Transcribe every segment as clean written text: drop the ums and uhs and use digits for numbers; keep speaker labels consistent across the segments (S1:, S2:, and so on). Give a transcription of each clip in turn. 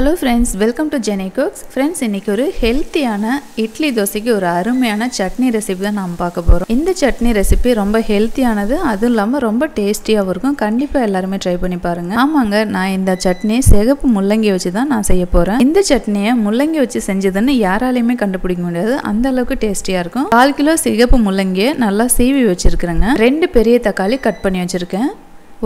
S1: Hello friends, welcome to Jenny Cooks. Friends, இன்னைக்கு ஒரு ஹெல்த்தியான இட்லி தோசைக்கு ஒரு அருமையான சட்னி ரெசிபி தான் நாம பார்க்க போறோம். இந்த சட்னி ரெசிபி ரொம்ப ஹெல்த்தியானது, அதுவும் இல்லாம ரொம்ப டேஸ்டியாவும் இருக்கும். கண்டிப்பா எல்லாரும் ட்ரை பண்ணி பாருங்க. ஆமாங்க, நான் இந்த சட்னி சிகப்பு முள்ளங்கி வச்சு தான் நான் செய்ய போறேன். இந்த சட்னியை முள்ளங்கி வச்சு செஞ்சதுன்னு யாராலையுமே கண்டுபிடிக்க முடியாது. அந்த அளவுக்கு டேஸ்டியா இருக்கும். 1/4 கிலோ சிகப்பு முள்ளங்கியை நல்லா சீவி வச்சிருக்கேங்க. 2 பெரிய தக்காளி கட் பண்ணி வச்சிருக்கேன்.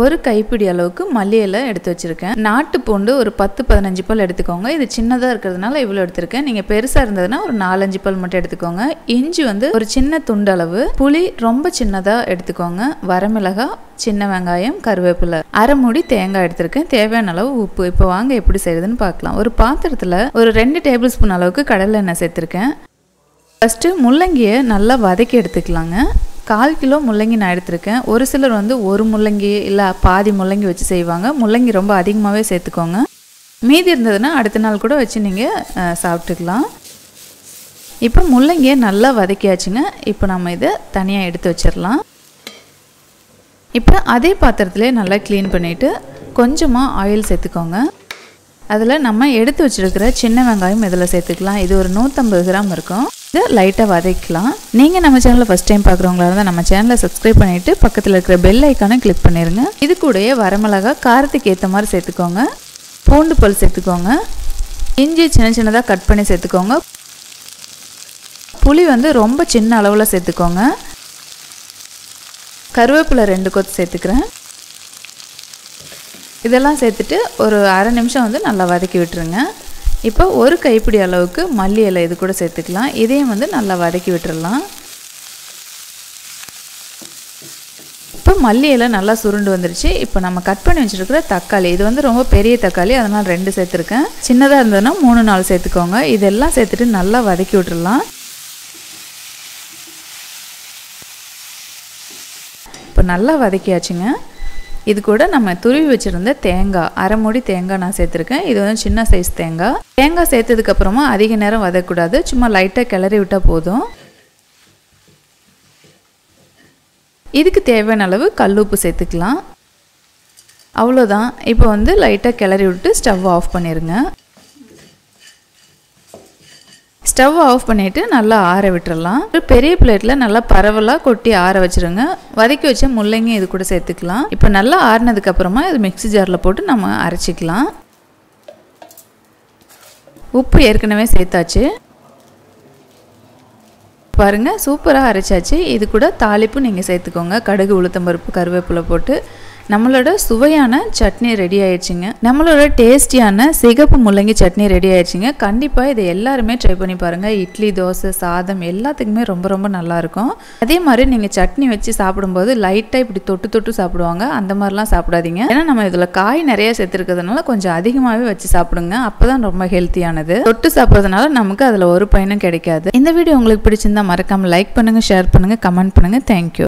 S1: ஒரு கைப்பிடி அளவுக்கு மல்லி இலை எடுத்து வச்சிருக்கேன். நாட்டு பூண்டு ஒரு 10-15 பல் எடுத்துக்கோங்க. இது சின்னதாக இருக்கிறதுனால இவ்வளோ எடுத்திருக்கேன். நீங்கள் பெருசாக இருந்ததுன்னா ஒரு 4-5 பல் மட்டும் எடுத்துக்கோங்க. இஞ்சி ஒரு சின்ன துண்டு அளவு, புளி ரொம்ப சின்னதாக எடுத்துக்கோங்க, வரமிளகாய், சின்ன வெங்காயம், கருவேப்பிலை, அரை மூடி தேங்காய் எடுத்திருக்கேன், தேவையான அளவு உப்பு. இப்போ வாங்க எப்படி செய்யுதுன்னு பார்க்கலாம். ஒரு பாத்திரத்தில் ஒரு 2 டேபிள் ஸ்பூன் அளவுக்கு கடலை எண்ணெய் சேர்த்துருக்கேன். ஃபஸ்ட்டு முள்ளங்கியை நல்லா வதக்கி எடுத்துக்கலாங்க. 1/4 கிலோ முள்ளங்கி நான் எடுத்திருக்கேன். ஒரு சிலர் ஒரு முள்ளங்கி இல்லை பாதி முள்ளங்கி வச்சு செய்வாங்க. முள்ளங்கி ரொம்ப அதிகமாகவே சேர்த்துக்கோங்க. மீதி இருந்ததுன்னா அடுத்த நாள் கூட வச்சு நீங்கள் சாப்பிட்டுக்கலாம். இப்போ முள்ளங்கியை நல்லா வதக்கியாச்சுங்க. இப்போ நம்ம இதை தனியாக எடுத்து வச்சிடலாம். இப்போ அதே பாத்திரத்திலே நல்லா க்ளீன் பண்ணிவிட்டு கொஞ்சமாக ஆயில் சேர்த்துக்கோங்க. அதில் நம்ம எடுத்து வச்சுருக்கிற சின்ன வெங்காயம் இதில் சேர்த்துக்கலாம். இது ஒரு 150 கிராம் இருக்கும். இதை லைட்டாக வதக்கலாம். நீங்கள் நம்ம சேனலில் ஃபஸ்ட் டைம் பார்க்குறவங்களா இருந்தால் நம்ம சேனலை சப்ஸ்கிரைப் பண்ணிவிட்டு பக்கத்தில் இருக்கிற பெல் ஐக்கானை கிளிக் பண்ணிடுங்க. இது கூடயே வரமிளகாய் காரத்துக்கு ஏற்ற மாதிரி சேர்த்துக்கோங்க. பூண்டு பல் சேர்த்துக்கோங்க. இஞ்சி சின்ன சின்னதாக கட் பண்ணி சேர்த்துக்கோங்க. புளி ரொம்ப சின்ன அளவில் சேர்த்துக்கோங்க. கருவேப்பிலை 2 கொத்து சேர்த்துக்கிறேன். இதெல்லாம் சேர்த்துட்டு ஒரு அரை நிமிஷம் நல்லா வதக்கி விட்டுருங்க. இப்போ ஒரு கைப்பிடி அளவுக்கு மல்லி இலை இது கூட சேர்த்துக்கலாம். இதையும் நல்லா வதக்கி விட்டுடலாம். இப்போ மல்லி இலை நல்லா சுருண்டு வந்துருச்சு. இப்போ நம்ம கட் பண்ணி வச்சுருக்கிற தக்காளி, இது ரொம்ப பெரிய தக்காளி, அதனால் 2 சேர்த்துருக்கேன். சின்னதாக இருந்ததுன்னா 3-4 சேர்த்துக்கோங்க. இதெல்லாம் சேர்த்துட்டு நல்லா வதக்கி விட்டுடலாம். இப்போ நல்லா வதக்கியாச்சுங்க. இது கூட நம்ம துருவி வச்சுருந்த தேங்காய், அரை மூடி தேங்காய் நான் சேர்த்துருக்கேன். இது சின்ன சைஸ் தேங்காய். தேங்காய் சேர்த்ததுக்கப்புறமா அதிக நேரம் வதக்கக்கூடாது, சும்மா லைட்டாக கிளறி விட்டால் போதும். இதுக்கு தேவையான அளவு கல்லுப்பு சேர்த்துக்கலாம். அவ்வளோதான். இப்போ லைட்டாக கிளறி விட்டு ஸ்டவ் ஆஃப் பண்ணிடுங்க. ஸ்டவ் ஆஃப் பண்ணிவிட்டு நல்லா ஆற விட்டுறலாம். ஒரு பெரிய பிளேட்டில் நல்லா பரவலாக கொட்டி ஆற வச்சுருங்க. வதக்கி வச்ச முள்ளங்கி இது கூட சேர்த்துக்கலாம். இப்போ நல்லா ஆறினதுக்கப்புறமா இது மிக்ஸி ஜாரில் போட்டு நம்ம அரைச்சிக்கலாம். உப்பு ஏற்கனவே சேர்த்தாச்சு. பாருங்கள், சூப்பராக அரைச்சாச்சு. இது கூட தாளிப்பு நீங்கள் சேர்த்துக்கோங்க. கடுகு, உளுத்தம்பருப்பு, கருவேப்பிலை போட்டு நம்மளோட சுவையான சட்னி ரெடி ஆயிடுச்சுங்க. நம்மளோட டேஸ்டியான சிகப்பு முள்ளங்கி சட்னி ரெடி ஆயிடுச்சுங்க. கண்டிப்பாக இதை எல்லாருமே ட்ரை பண்ணி பாருங்கள். இட்லி, தோசை, சாதம் எல்லாத்துக்குமே ரொம்ப ரொம்ப நல்லாயிருக்கும். அதே மாதிரி நீங்கள் சட்னி வச்சு சாப்பிடும்போது லைட்டாக இப்படி தொட்டு தொட்டு சாப்பிடுவாங்க. அந்த மாதிரிலாம் சாப்பிடாதீங்க. ஏன்னா நம்ம இதில் காய் நிறைய சேர்த்துருக்கிறதுனால கொஞ்சம் அதிகமாகவே வச்சு சாப்பிடுங்க. அப்போ தான் ரொம்ப ஹெல்த்தியானது. தொட்டு சாப்பிட்றதுனால நமக்கு அதில் ஒரு பயனும் கிடைக்காது. இந்த வீடியோ உங்களுக்கு பிடிச்சிருந்தா மறக்காமல் லைக் பண்ணுங்கள், ஷேர் பண்ணுங்கள், கமெண்ட் பண்ணுங்கள். தேங்க்யூ.